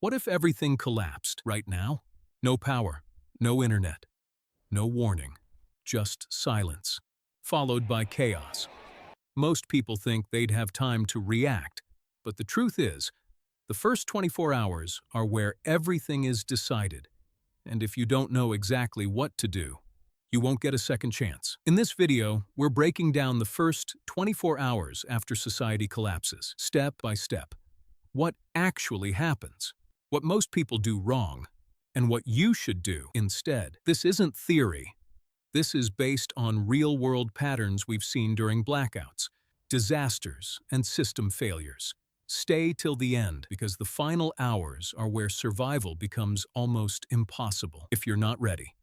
What if everything collapsed right now? No power, no internet, no warning, just silence, followed by chaos. Most people think they'd have time to react, but the truth is, the first 24 hours are where everything is decided. And if you don't know exactly what to do, you won't get a second chance. In this video, we're breaking down the first 24 hours after society collapses, step by step. What actually happens, what most people do wrong, and what you should do instead. This isn't theory. This is based on real-world patterns we've seen during blackouts, disasters, and system failures. Stay till the end, because the final hours are where survival becomes almost impossible if you're not ready.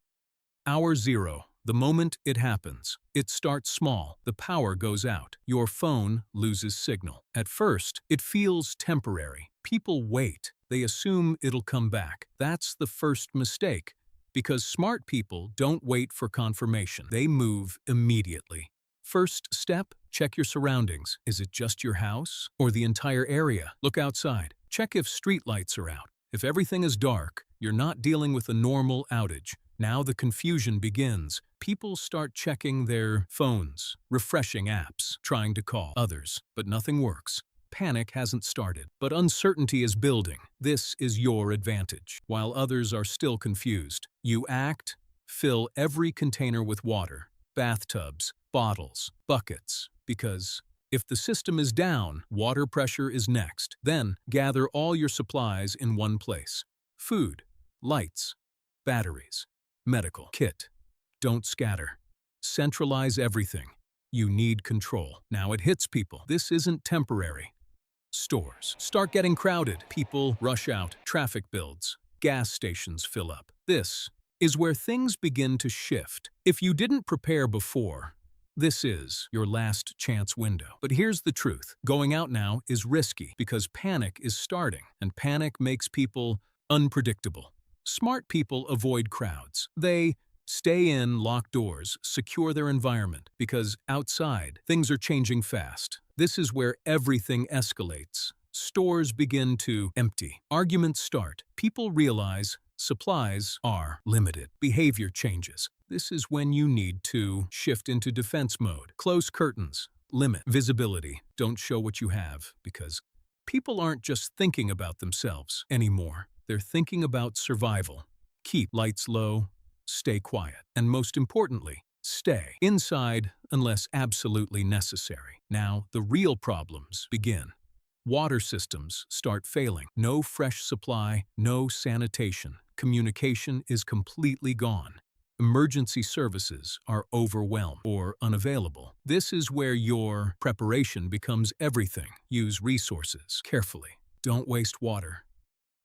Hour 0. The moment it happens. It starts small. The power goes out. Your phone loses signal. At first, it feels temporary. People wait. They assume it'll come back. That's the first mistake, because smart people don't wait for confirmation. They move immediately. First step, check your surroundings. Is it just your house or the entire area? Look outside. Check if street lights are out. If everything is dark, you're not dealing with a normal outage. Now the confusion begins. People start checking their phones, refreshing apps, trying to call others, but nothing works. Panic hasn't started, but uncertainty is building. This is your advantage. While others are still confused, you act, fill every container with water, bathtubs, bottles, buckets, because if the system is down, water pressure is next. Then gather all your supplies in one place. Food, lights, batteries, medical kit. Don't scatter. Centralize everything. You need control. Now it hits people. This isn't temporary. Stores start getting crowded. People rush out. Traffic builds. Gas stations fill up. This is where things begin to shift. If you didn't prepare before, this is your last chance window. But here's the truth. Going out now is risky because panic is starting, and panic makes people unpredictable. Smart people avoid crowds. They stay in, lock doors, secure their environment, because outside, things are changing fast. This is where everything escalates. Stores begin to empty. Arguments start. People realize supplies are limited. Behavior changes. This is when you need to shift into defense mode. Close curtains. Limit visibility. Don't show what you have, because people aren't just thinking about themselves anymore. They're thinking about survival. Keep lights low, stay quiet, and most importantly, stay inside unless absolutely necessary. Now, the real problems begin. Water systems start failing. No fresh supply, no sanitation. Communication is completely gone. Emergency services are overwhelmed or unavailable. This is where your preparation becomes everything. Use resources carefully. Don't waste water.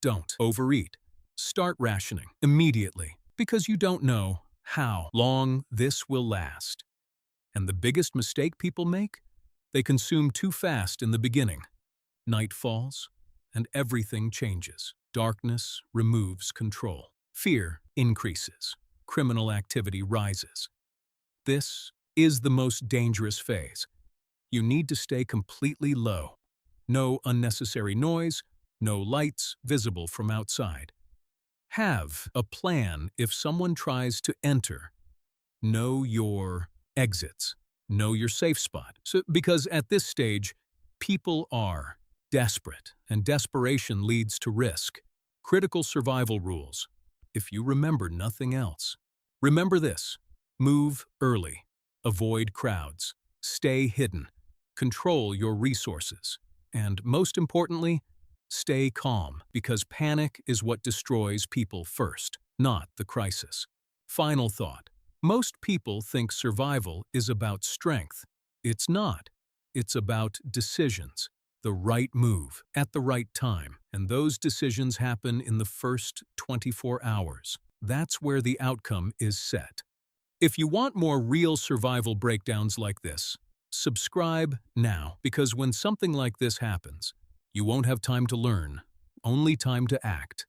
Don't overeat. Start rationing immediately, because you don't know how long this will last. And the biggest mistake people make? They consume too fast in the beginning. Night falls, and everything changes. Darkness removes control. Fear increases. Criminal activity rises. This is the most dangerous phase. You need to stay completely low. No unnecessary noise, no lights visible from outside. Have a plan if someone tries to enter. Know your exits. Know your safe spot. Because at this stage, people are desperate, and desperation leads to risk. Critical survival rules. If you remember nothing else, remember this: move early, avoid crowds, stay hidden, control your resources, and most importantly, stay calm, because panic is what destroys people first, not the crisis. Final thought. Most people think survival is about strength. It's not. It's about decisions. The right move at the right time. And those decisions happen in the first 24 hours. That's where the outcome is set. If you want more real survival breakdowns like this, subscribe now, because when something like this happens, you won't have time to learn, only time to act.